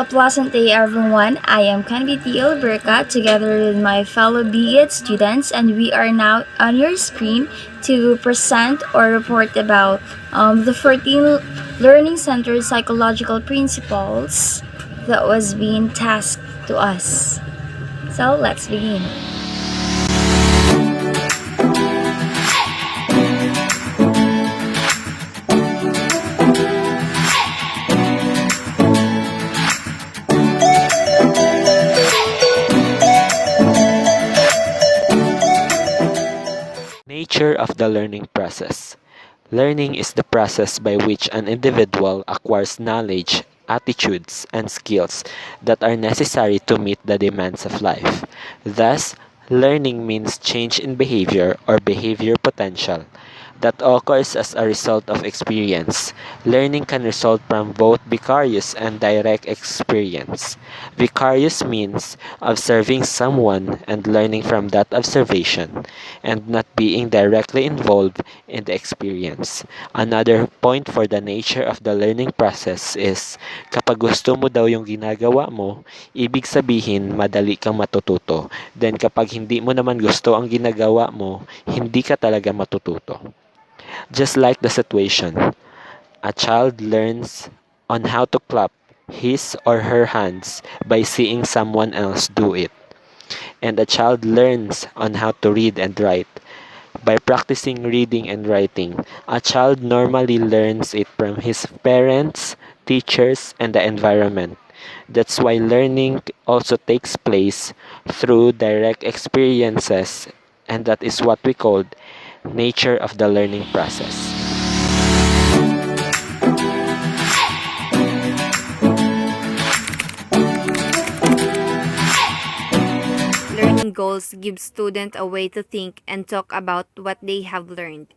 pleasant day, everyone. I am Kanbiti Alberca together with my fellow BEd students, and we are now on your screen to present or report about the 14 Learning Center psychological principles that was being tasked to us. So, let's begin. Nature of the learning process. Learning is the process by which an individual acquires knowledge, attitudes, and skills that are necessary to meet the demands of life. Thus, learning means change in behavior or behavior potential that occurs as a result of experience. Learning can result from both vicarious and direct experience. Vicarious means observing someone and learning from that observation and not being directly involved in the experience. Another point for the nature of the learning process is kapag gusto mo daw yung ginagawa mo, ibig sabihin madali kang matututo. Then kapag hindi mo naman gusto ang ginagawa mo, hindi ka talaga matututo. Just like the situation, a child learns on how to clap his or her hands by seeing someone else do it. And a child learns on how to read and write by practicing reading and writing. A child normally learns it from his parents, teachers, and the environment. That's why learning also takes place through direct experiences, and that is what we call nature of the learning process. Learning goals give students a way to think and talk about what they have learned.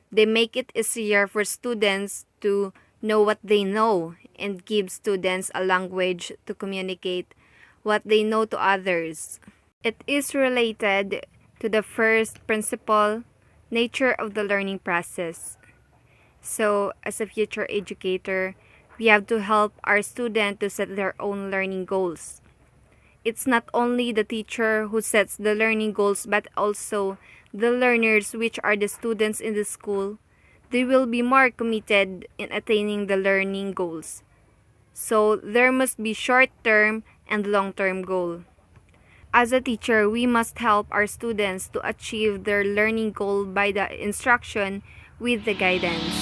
They make it easier for students to know what they know and give students a language to communicate what they know to others. It is related to the first principle, nature of the learning process. So, as a future educator, we have to help our students to set their own learning goals. It's not only the teacher who sets the learning goals, but also the learners, which are the students in the school. They will be more committed in attaining the learning goals. So, there must be short-term and long-term goal. As a teacher, we must help our students to achieve their learning goal by the instruction with the guidance.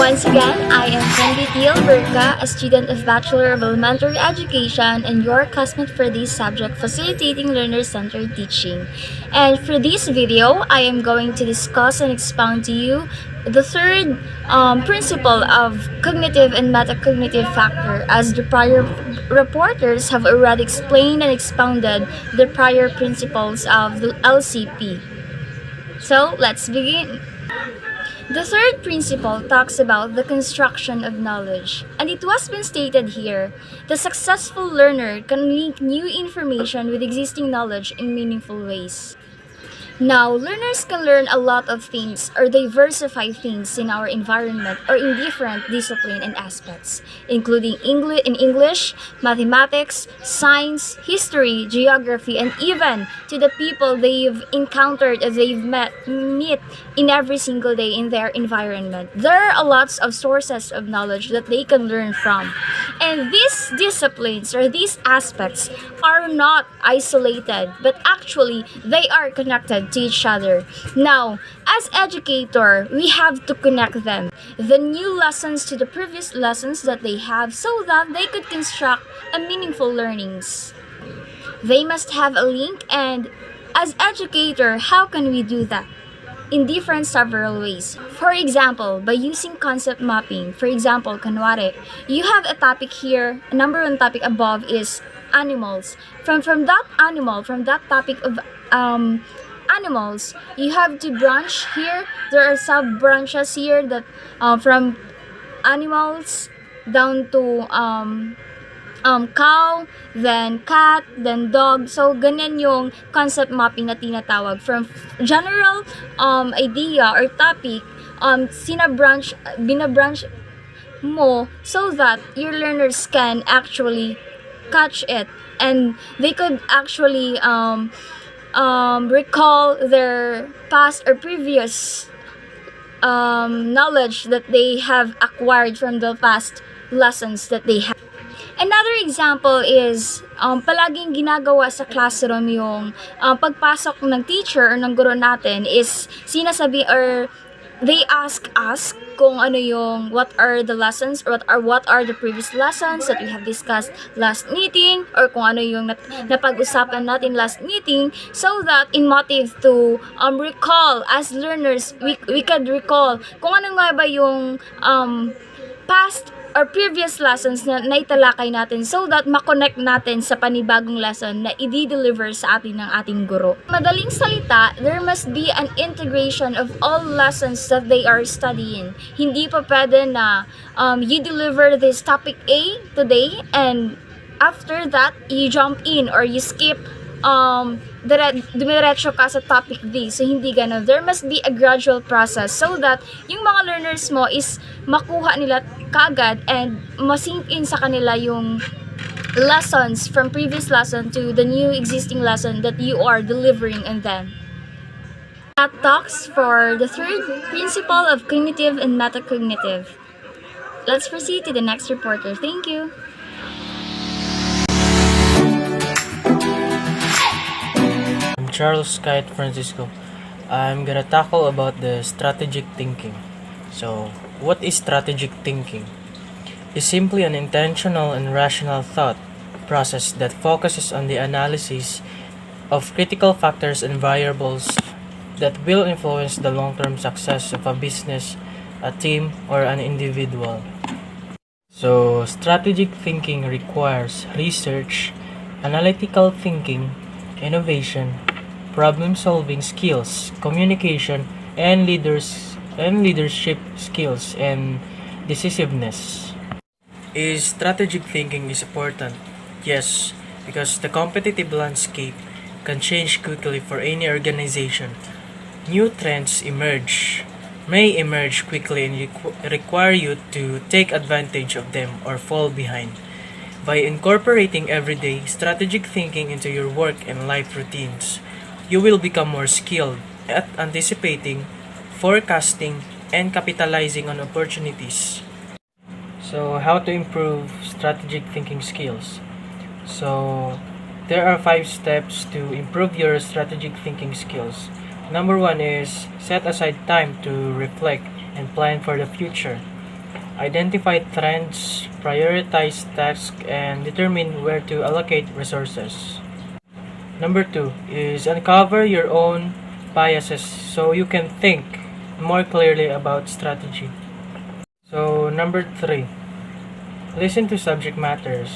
Once again, I am Kanbiti Alberca, a student of Bachelor of Elementary Education and your classmate for this subject, Facilitating Learner-Centered Teaching. And for this video, I am going to discuss and expound to you the third principle of cognitive and metacognitive factor, as the prior reporters have already explained and expounded the prior principles of the LCP. So, let's begin. The third principle talks about the construction of knowledge, and it was been stated here, the successful learner can link new information with existing knowledge in meaningful ways. Now, learners can learn a lot of things or diversify things in our environment or in different discipline and aspects, including English, mathematics, science, history, geography, and even to the people they've encountered as they've meet in every single day in their environment. There are lots of sources of knowledge that they can learn from. And these disciplines or these aspects are not isolated, but actually they are connected to each other. Now, as educator, we have to connect them, the new lessons to the previous lessons that they have, so that they could construct a meaningful learnings. They must have a link, and as educator, how can we do that? In different several ways. For example, by using concept mapping. For example, kunwari, you have a topic here, number one topic above is animals. From that topic of animals, you have to branch here. There are sub branches here that from animals down to cow, then cat, then dog. So, ganyan yung concept mapping na tinatawag. From general idea or topic binabranch mo so that your learners can actually catch it, and they could actually recall their past or previous knowledge that they have acquired from the past lessons that they have. Another example is palaging ginagawa sa classroom yung pagpasok ng teacher or ng guro natin is sinasabi or they ask us kung ano yung what are the lessons or what are the previous lessons that we have discussed last meeting, or kung ano yung napag-usapan natin last meeting, so that in motive to recall as learners, we could recall kung ano nga ba yung past or previous lessons na naitalakay natin, so that makonect natin sa panibagong lesson na i-deliver sa atin ng ating guro. Madaling salita, there must be an integration of all lessons that they are studying. Hindi pa pwede na you deliver this topic A today and after that you jump in or you skip dumiretso ka sa topic B. So, hindi ganun. There must be a gradual process so that yung mga learners mo is makuha nila kagad and masink in sa kanila yung lessons from previous lesson to the new existing lesson that you are delivering in them. That talks for the third principle of cognitive and metacognitive. Let's proceed to the next reporter. Thank you. Charles Kite Francisco. I'm gonna tackle about the strategic thinking. So, what is strategic thinking? It's simply an intentional and rational thought process that focuses on the analysis of critical factors and variables that will influence the long-term success of a business, a team, or an individual. So, strategic thinking requires research, analytical thinking, innovation, problem-solving skills, communication, and leadership skills, and decisiveness. Is strategic thinking is important? Yes, because the competitive landscape can change quickly for any organization. New trends may emerge quickly and require you to take advantage of them or fall behind. By incorporating everyday strategic thinking into your work and life routines, you will become more skilled at anticipating, forecasting, and capitalizing on opportunities. So, how to improve strategic thinking skills? So, there are 5 steps to improve your strategic thinking skills. Number 1 is set aside time to reflect and plan for the future. Identify trends, prioritize tasks, and determine where to allocate resources. Number 2 is uncover your own biases so you can think more clearly about strategy. So, number 3, listen to subject matters,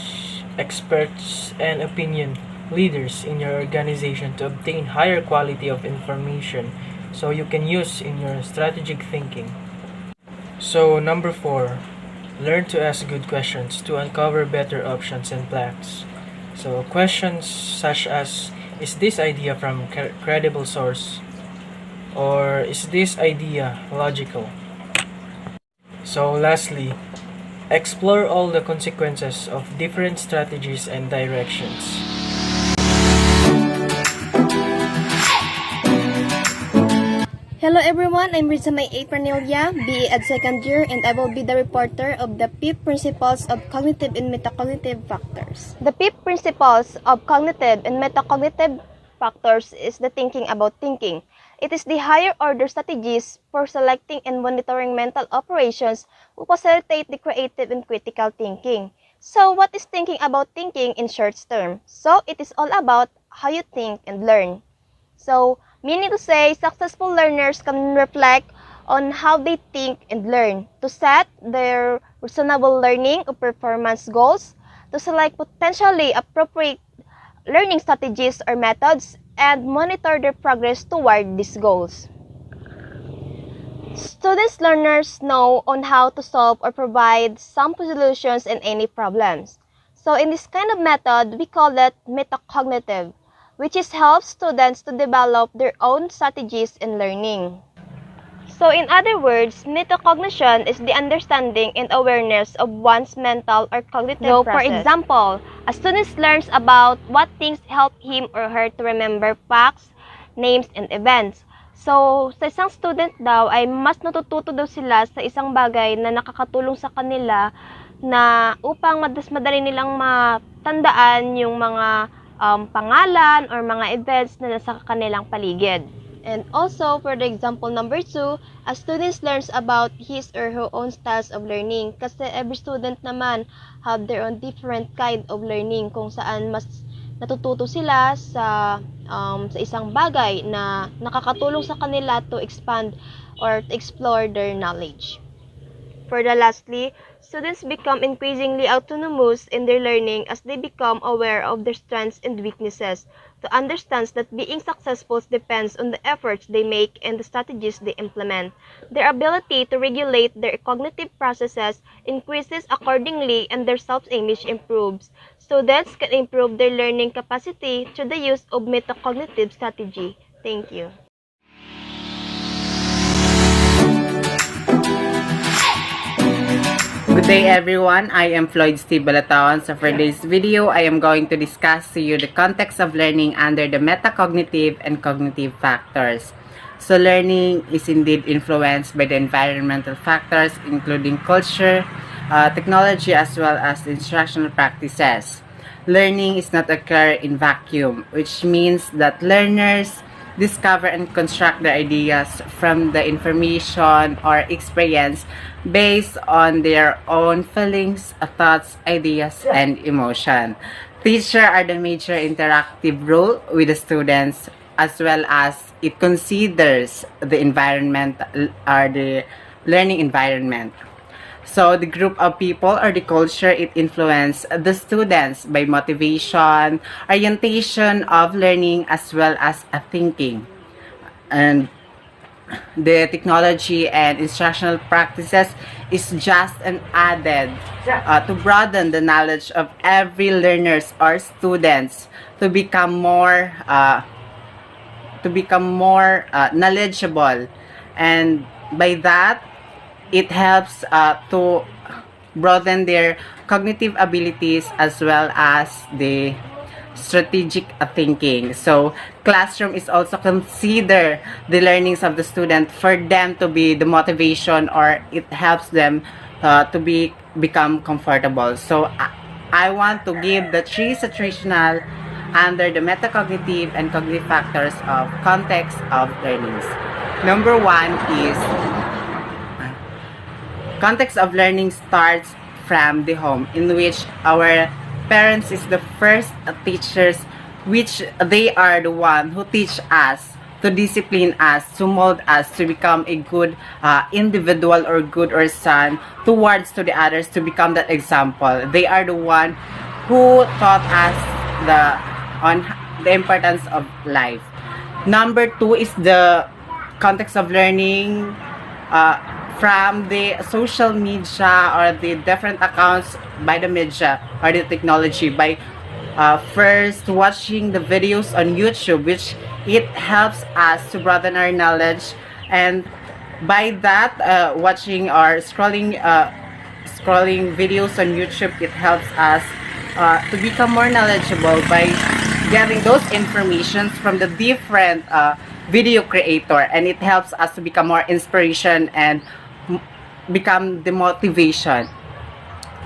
experts, and opinion leaders in your organization to obtain higher quality of information so you can use in your strategic thinking. So, number 4, learn to ask good questions to uncover better options and plans. So, questions such as, is this idea from credible source? Or is this idea logical? So, lastly, explore all the consequences of different strategies and directions. Hello everyone, I'm Risa May A. Pranelia, BA at second year, and I will be the reporter of the 5 principles of cognitive and metacognitive factors. The 5 principles of cognitive and metacognitive factors is the thinking about thinking. It is the higher order strategies for selecting and monitoring mental operations who facilitate the creative and critical thinking. So, what is thinking about thinking in short term? So, it is all about how you think and learn. So, meaning to say, successful learners can reflect on how they think and learn, to set their reasonable learning or performance goals, to select potentially appropriate learning strategies or methods, and monitor their progress toward these goals. Students learners know on how to solve or provide some solutions in any problems. So in this kind of method, we call it metacognitive, which is helps students to develop their own strategies in learning. So in other words, metacognition is the understanding and awareness of one's mental or cognitive process. For example, a student learns about what things help him or her to remember facts, names, and events. So, sa isang student daw ay mas natututo daw sila sa isang bagay na nakakatulong sa kanila na upang mas madali nilang matandaan yung mga pangalan or mga events na nasa kanilang paligid. And also, for the example number 2, a student learns about his or her own styles of learning. Kasi every student naman have their own different kind of learning kung saan mas natututo sila sa isang bagay na nakakatulong sa kanila to expand or to explore their knowledge. For the lastly, students become increasingly autonomous in their learning as they become aware of their strengths and weaknesses, to understand that being successful depends on the efforts they make and the strategies they implement. Their ability to regulate their cognitive processes increases accordingly and their self-image improves. Students can improve their learning capacity through the use of metacognitive strategy. Thank you. Good day everyone, I am Floyd Steve Balatawan. So for this video, I am going to discuss to you the context of learning under the metacognitive and cognitive factors. So learning is indeed influenced by the environmental factors including culture, technology as well as instructional practices. Learning is not occur in vacuum, which means that learners discover and construct their ideas from the information or experience based on their own feelings, thoughts, ideas, and emotion. Teachers are the major interactive role with the students, as well as it considers the environment or the learning environment. So the group of people or the culture, it influences the students by motivation, orientation of learning, as well as a thinking. And the technology and instructional practices is just an added to broaden the knowledge of every learners or students to become more knowledgeable, and by that it helps to broaden their cognitive abilities as well as the strategic thinking. So classroom is also consider the learnings of the student for them to be the motivation, or it helps them to become comfortable. So I want to give the three situational under the metacognitive and cognitive factors of context of learnings. Number 1 is context of learning starts from the home, in which our parents is the first teachers, which they are the one who teach us, to discipline us, to mold us to become a good individual or good or son towards to the others, to become that example. They are the one who taught us on the importance of life. Number 2 is the context of learning from the social media or the different accounts by the media or the technology, by first watching the videos on YouTube, which it helps us to broaden our knowledge, and by that watching or scrolling videos on YouTube, it helps us to become more knowledgeable by getting those informations from the different video creator, and it helps us to become more inspiration and become the motivation.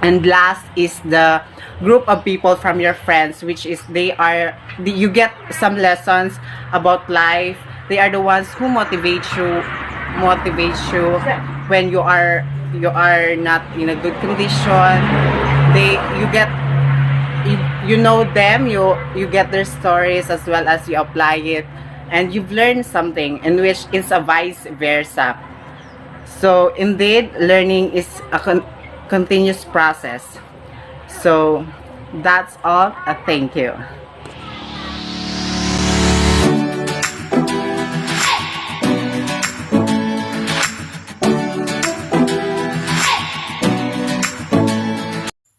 And last is the group of people from your friends, which is you get some lessons about life. They are the ones who motivate you when you are not in a good condition. You know them, you get their stories as well as you apply it, and you've learned something, in which is a vice versa. So indeed, learning is a continuous process. So that's all. Thank you.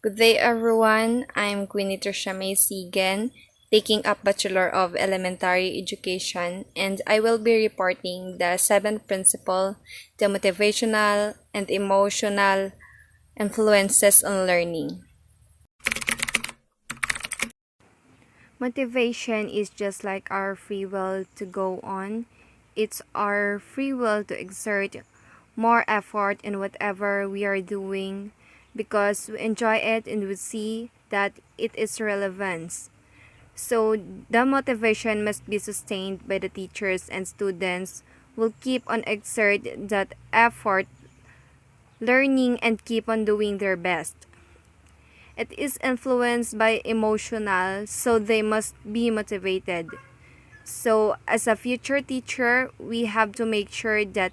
Good day everyone, I'm Queenie Trisha May Sigan, taking up Bachelor of Elementary Education, and I will be reporting the seventh principle, the motivational and emotional influences on learning. Motivation is just like our free will to go on. It's our free will to exert more effort in whatever we are doing because we enjoy it and we see that it is relevance. So the motivation must be sustained by the teachers and students will keep on exert that effort, learning and keep on doing their best. It is influenced by emotional, so they must be motivated. So as a future teacher, we have to make sure that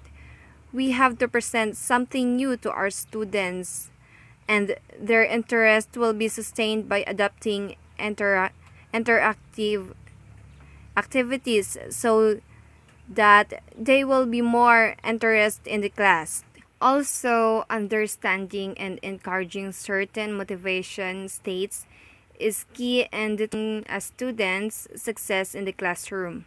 we have to present something new to our students and their interest will be sustained by adopting interactive activities so that they will be more interested in the class. Also, understanding and encouraging certain motivation states is key in determining a student's success in the classroom.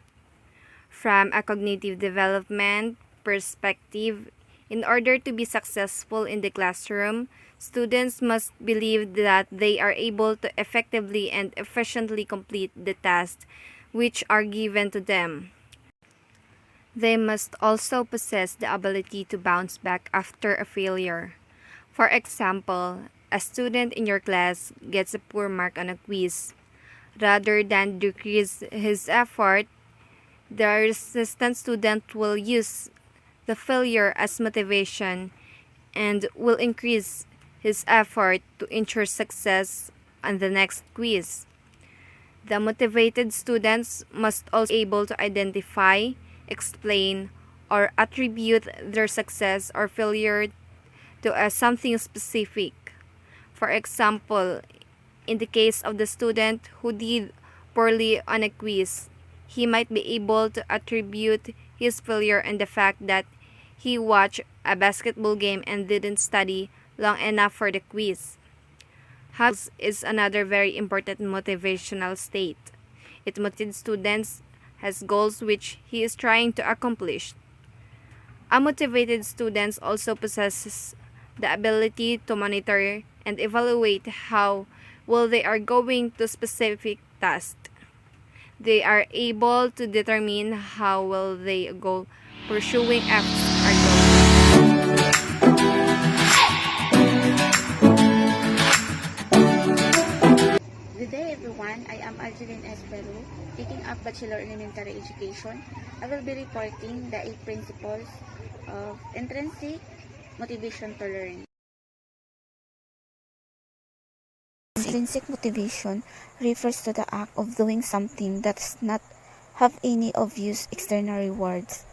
From a cognitive development perspective, in order to be successful in the classroom, students must believe that they are able to effectively and efficiently complete the tasks which are given to them. They must also possess the ability to bounce back after a failure. For example, a student in your class gets a poor mark on a quiz. Rather than decrease his effort, the resistant student will use the failure as motivation and will increase his effort to ensure success on the next quiz. The motivated students must also be able to identify, explain, or attribute their success or failure to something specific. For example, in the case of the student who did poorly on a quiz, he might be able to attribute his failure in the fact that he watched a basketball game and didn't study long enough for the quiz. Hugs is another very important motivational state. It motivates students has goals which he is trying to accomplish. A motivated student also possesses the ability to monitor and evaluate how well they are going to specific tasks. They are able to determine how well they go pursuing efforts are going. Good day everyone, I am Algeline Espero, taking up Bachelor Elementary Education. I will be reporting the 8 principles of intrinsic motivation to learn. Intrinsic motivation refers to the act of doing something that does not have any obvious external rewards.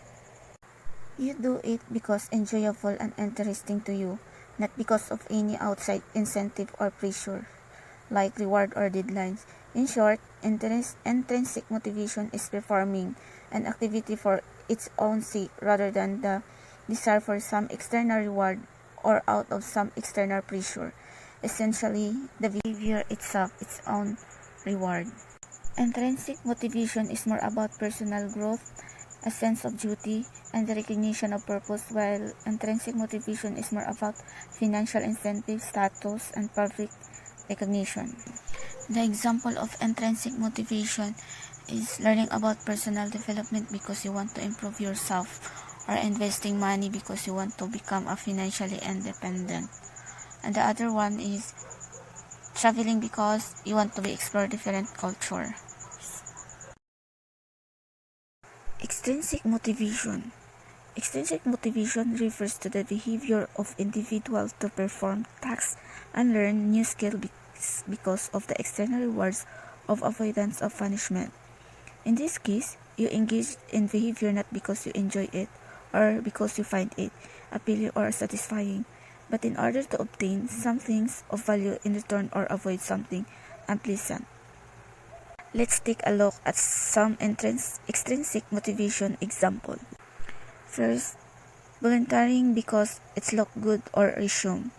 You do it because enjoyable and interesting to you, not because of any outside incentive or pressure, like reward or deadlines. In short, intrinsic motivation is performing an activity for its own sake rather than the desire for some external reward or out of some external pressure. Essentially, the behavior itself its own reward. Intrinsic motivation is more about personal growth, a sense of duty, and the recognition of purpose, while intrinsic motivation is more about financial incentive, status, and public recognition. The example of intrinsic motivation is learning about personal development because you want to improve yourself, or investing money because you want to become a financially independent. And the other one is traveling because you want to explore different culture. Extrinsic motivation. Extrinsic motivation refers to the behavior of individuals to perform tasks and learn new skills because of the external rewards of avoidance of punishment. In this case, you engage in behavior not because you enjoy it or because you find it appealing or satisfying, but in order to obtain some things of value in return or avoid something unpleasant. Let's take a look at some extrinsic motivation example. First, volunteering because it looks good or resume.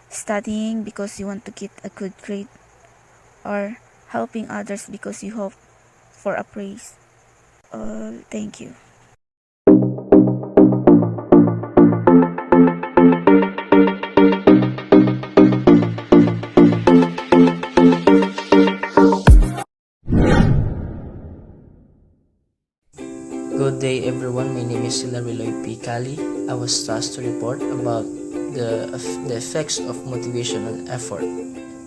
Studying because you want to get a good grade. Or helping others because you hope for a praise. Thank you. Good day everyone, my name is Hilary Loy P. Cali. I was tasked to report about the effects of motivation and effort.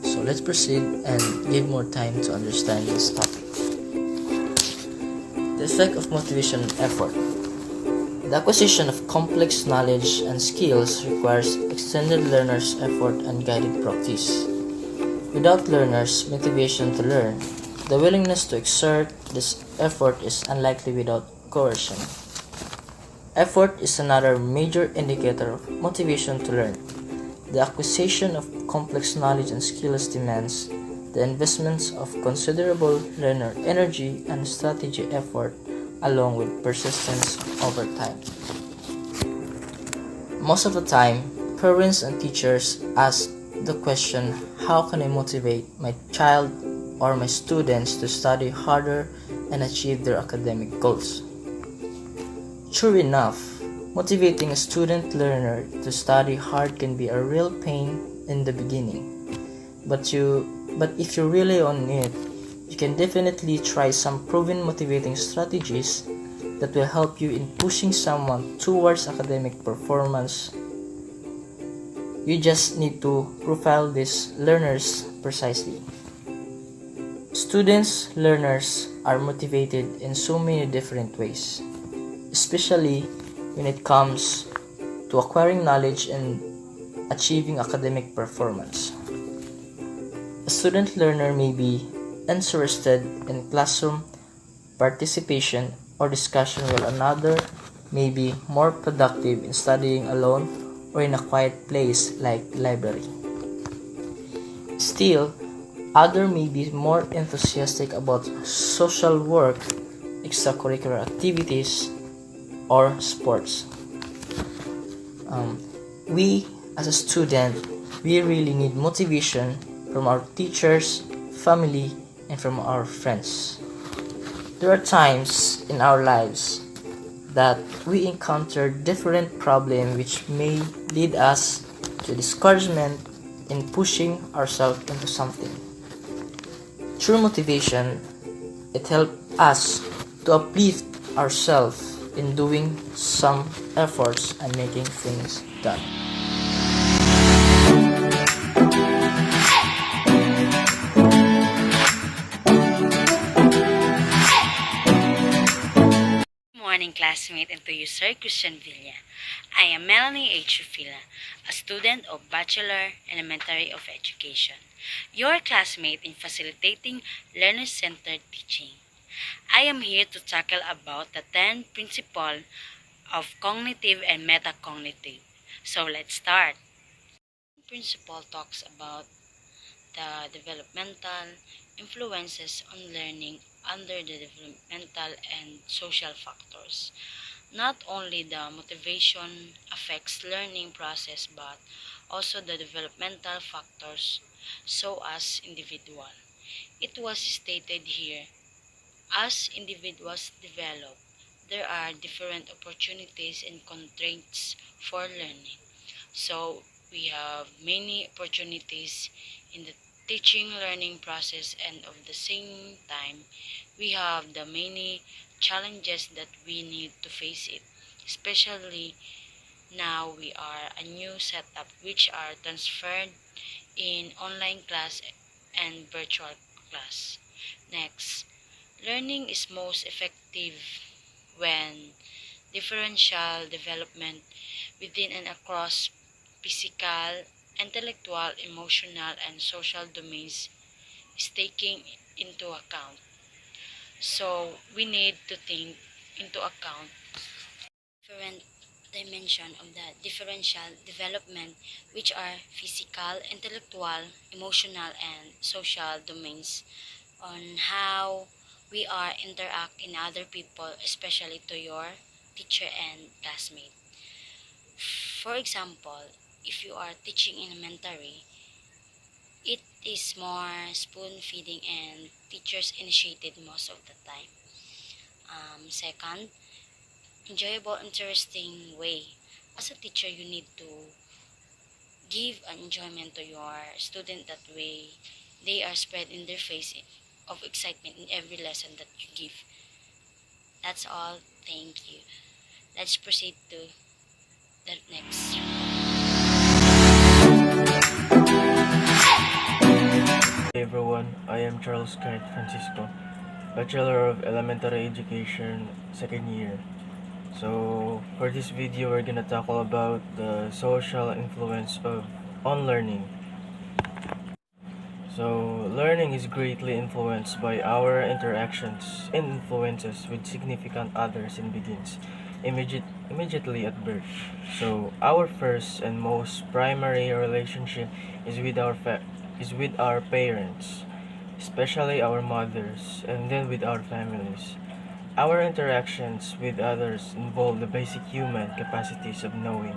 So let's proceed and give more time to understand this topic. The effect of motivation and effort. The acquisition of complex knowledge and skills requires extended learners' effort and guided practice. Without learners' motivation to learn, the willingness to exert this effort is unlikely without coercion. Effort is another major indicator of motivation to learn. The acquisition of complex knowledge and skills demands the investments of considerable learner energy and strategy effort along with persistence over time. Most of the time, parents and teachers ask the question, how can I motivate my child or my students to study harder and achieve their academic goals? True enough, motivating a student learner to study hard can be a real pain in the beginning. But if you really on it, you can definitely try some proven motivating strategies that will help you in pushing someone towards academic performance. You just need to profile these learners precisely. Students, learners are motivated in so many different ways, especially when it comes to acquiring knowledge and achieving academic performance. A student learner may be interested in classroom participation or discussion, while another may be more productive in studying alone or in a quiet place like library. Still, others may be more enthusiastic about social work, extracurricular activities, or sports. We as a student, we really need motivation from our teachers, family, and from our friends. There are times in our lives that we encounter different problems which may lead us to discouragement in pushing ourselves into something. True motivation, it helps us to uplift ourselves in doing some efforts and making things done. Morning, classmate, and to you, Sir Christian Villa. I am Melanie H. Ufila, a student of Bachelor Elementary of Education, your classmate in facilitating learner-centered teaching. I am here to tackle about the 10 principles of cognitive and metacognitive. So let's start. Principle talks about the developmental influences on learning under the developmental and social factors. Not only the motivation affects learning process but also the developmental factors so as individual. It was stated here, as individuals develop, there are different opportunities and constraints for learning. So we have many opportunities in the teaching learning process, and of the same time we have the many challenges that we need to face it, especially now we are a new setup which are transferred in online class and virtual class. Next, learning is most effective when differential development within and across physical, intellectual, emotional, and social domains is taken into account. So we need to think into account different dimension of the differential development, which are physical, intellectual, emotional, and social domains, on how we are interact in other people, especially to your teacher and classmate. For example, if you are teaching elementary, it is more spoon feeding and teachers initiated most of the time. Second, enjoyable, interesting way. As a teacher, you need to give an enjoyment to your student. That way, they are spread in their face of excitement in every lesson that you give. That's all. Thank you. Let's proceed to the next. Hey everyone, I am Charles Kenneth Francisco, Bachelor of Elementary Education, second year. So, for this video, we're gonna tackle about the social influence of on learning. So, learning is greatly influenced by our interactions and influences with significant others and begins immediately at birth. So, our first and most primary relationship is with our parents, especially our mothers, and then with our families. Our interactions with others involve the basic human capacities of knowing,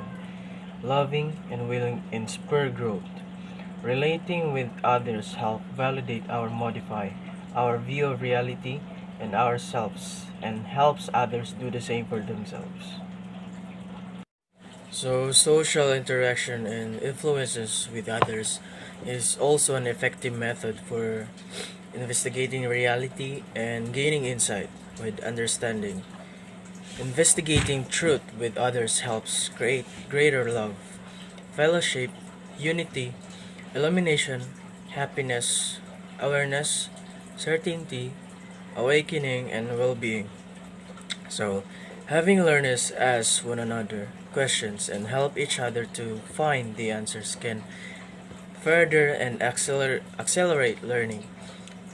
loving, and willing and spur growth. Relating with others help validate or modify our view of reality and ourselves and helps others do the same for themselves. So, social interaction and influences with others is also an effective method for investigating reality and gaining insight with understanding. Investigating truth with others helps create greater love, fellowship, unity, illumination, happiness, awareness, certainty, awakening, and well-being. So, having learners ask one another questions and help each other to find the answers can further and accelerate learning.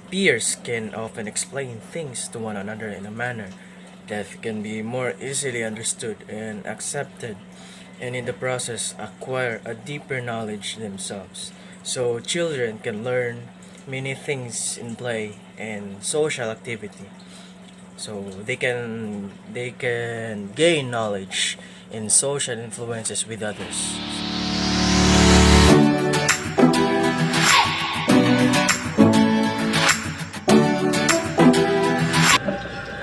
Peers can often explain things to one another in a manner that can be more easily understood and accepted, and in the process acquire a deeper knowledge themselves. So children can learn many things in play and social activity. So they can gain knowledge in social influences with others.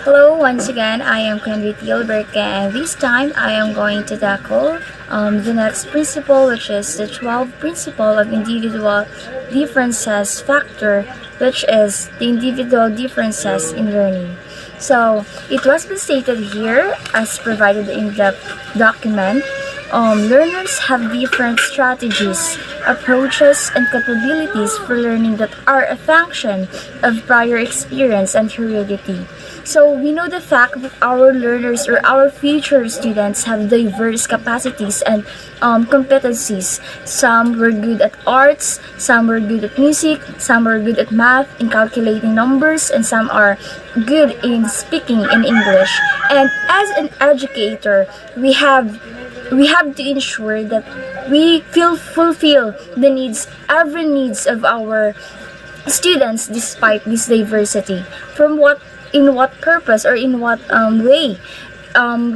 Hello, once again, I am Quenvity Alberca, and this time I am going to tackle the next principle, which is the 12th principle of individual differences factor, which is the individual differences in learning. So, it was been stated here, as provided in the document, learners have different strategies, approaches, and capabilities for learning that are a function of prior experience and heredity. So we know the fact that our learners or our future students have diverse capacities and competencies. Some were good at arts, some were good at music, some were good at math and calculating numbers, and some are good in speaking in English. And as an educator, we have to ensure that we fulfill the needs, every needs of our students despite this diversity. In what purpose or in what way?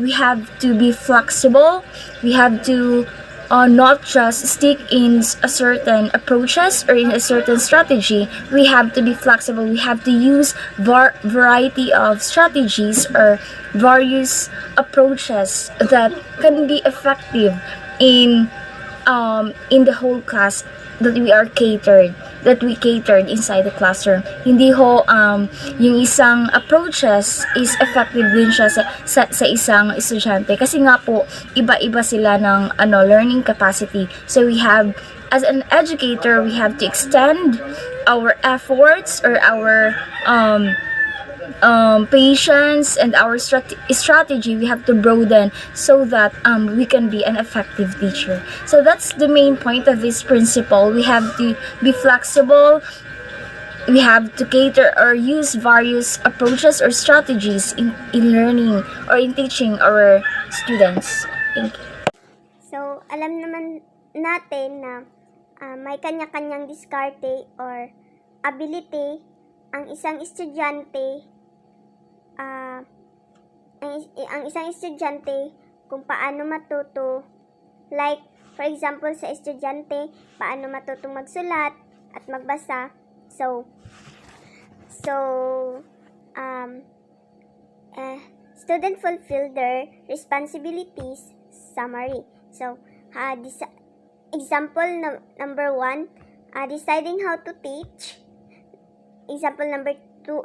We have to be flexible. We have to not just stick in a certain approaches or in a certain strategy. We have to be flexible. We have to use variety of strategies or various approaches that can be effective in the whole class that we catered inside the classroom. Hindi ho yung isang approaches is effective din siya sa isang estudyante kasi nga po iba-iba sila ng learning capacity. So we have, as an educator, we have to extend our efforts or our patience and our strategy. We have to broaden so that we can be an effective teacher. So that's the main point of this principle. We have to be flexible. We have to cater or use various approaches or strategies in learning or in teaching our students. Thank you. So, alam naman natin na may kanya-kanyang diskarte or ability ang isang estudyante kung paano matuto. Like, for example, sa estudyante, paano matutong magsulat, at magbasa. So student fulfill their responsibilities. Summary. So, example number 1, deciding how to teach. Example number 2,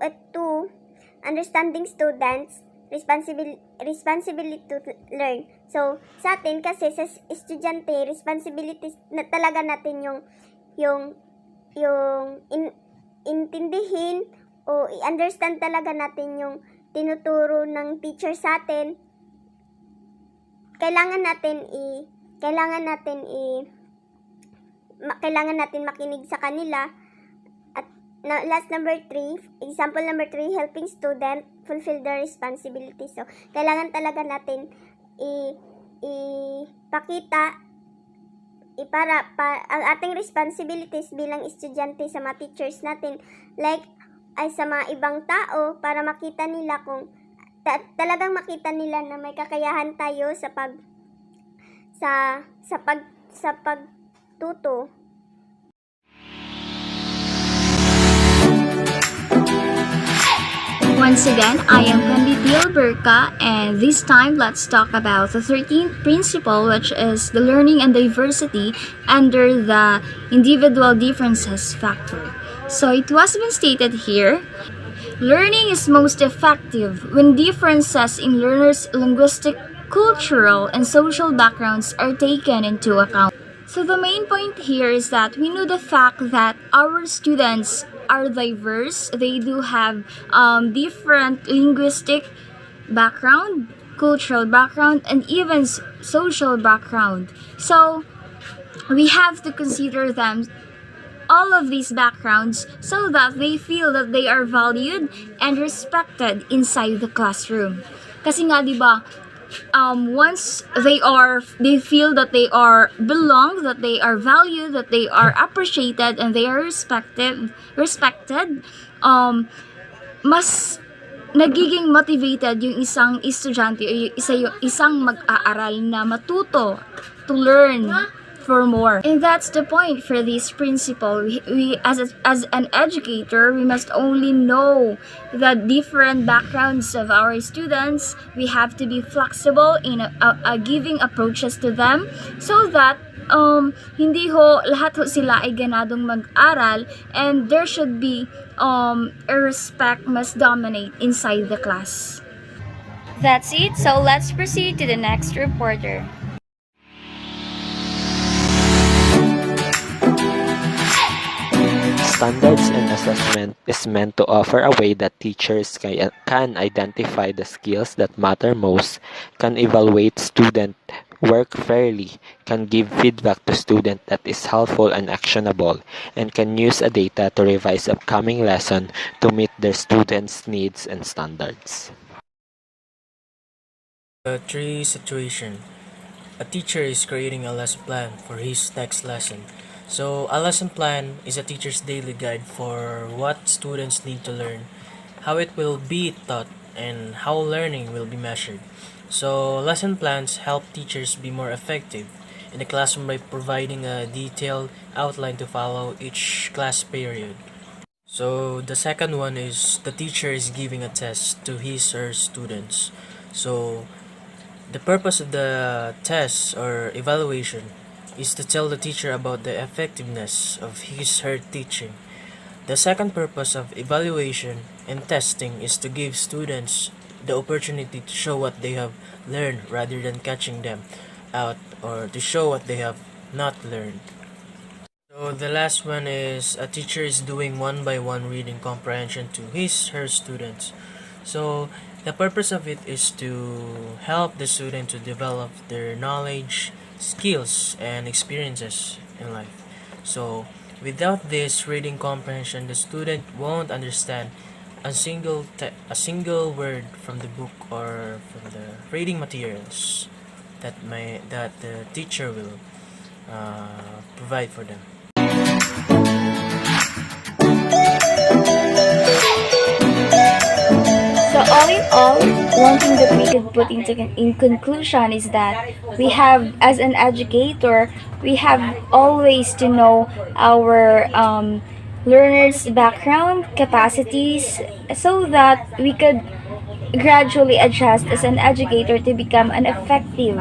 understanding students, responsibility to learn. So, sa atin kasi sa estudyante, responsibilities na talaga natin yung intindihin o i-understand talaga natin yung tinuturo ng teacher sa atin. Kailangan natin makinig sa kanila. At last number 3, example number 3, helping student fulfill their responsibilities. So, kailangan talaga natin ipakita ang ating responsibilities bilang estudyante sa mga teachers natin, like ay sa mga ibang tao, para makita nila kung talagang makita nila na may kakayahan tayo sa pagtuto. Once again, I am Candide Alberca, and this time let's talk about the 13th principle, which is the learning and diversity under the individual differences factor. So it was been stated here, learning is most effective when differences in learners' linguistic, cultural, and social backgrounds are taken into account. So the main point here is that we know the fact that our students are diverse. They do have different linguistic background, cultural background, and even social background. So we have to consider them, all of these backgrounds, so that they feel that they are valued and respected inside the classroom. Kasi nga, di ba, once they feel that they are belong, that they are valued, that they are appreciated, and they are respected, mas nagiging motivated yung isang estudyante o yung isang mag-aaral na matuto, to learn for more. And that's the point for this principle. We as an educator, we must only know the different backgrounds of our students. We have to be flexible in giving approaches to them, so that hindi ho lahat ho sila ay ganadong mag-aral, and there should be a respect must dominate inside the class. That's it. So let's proceed to the next reporter. Standards and assessment is meant to offer a way that teachers can identify the skills that matter most, can evaluate student work fairly, can give feedback to student that is helpful and actionable, and can use a data to revise upcoming lesson to meet their students' needs and standards. The three situation. A teacher is creating a lesson plan for his next lesson. So, a lesson plan is a teacher's daily guide for what students need to learn, how it will be taught, and how learning will be measured. So, lesson plans help teachers be more effective in the classroom by providing a detailed outline to follow each class period. So, the second one is the teacher is giving a test to his or her students. So, the purpose of the test or evaluation is to tell the teacher about the effectiveness of his or her teaching. The second purpose of evaluation and testing is to give students the opportunity to show what they have learned rather than catching them out, or to show what they have not learned. So the last one is a teacher is doing one-by-one reading comprehension to his or her students. So the purpose of it is to help the student to develop their knowledge, skills, and experiences in life. So without this reading comprehension, the student won't understand a single word from the book or from the reading materials that the teacher will provide for them. So all in all, one thing that we could put into in conclusion is that we have, as an educator, we have always to know our learners' background, capacities, so that we could gradually adjust as an educator to become an effective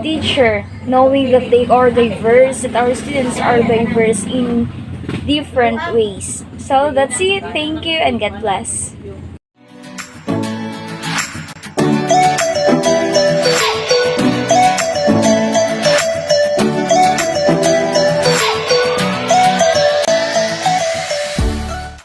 teacher, knowing that they are diverse, that our students are diverse in different ways. So that's it. Thank you and God bless.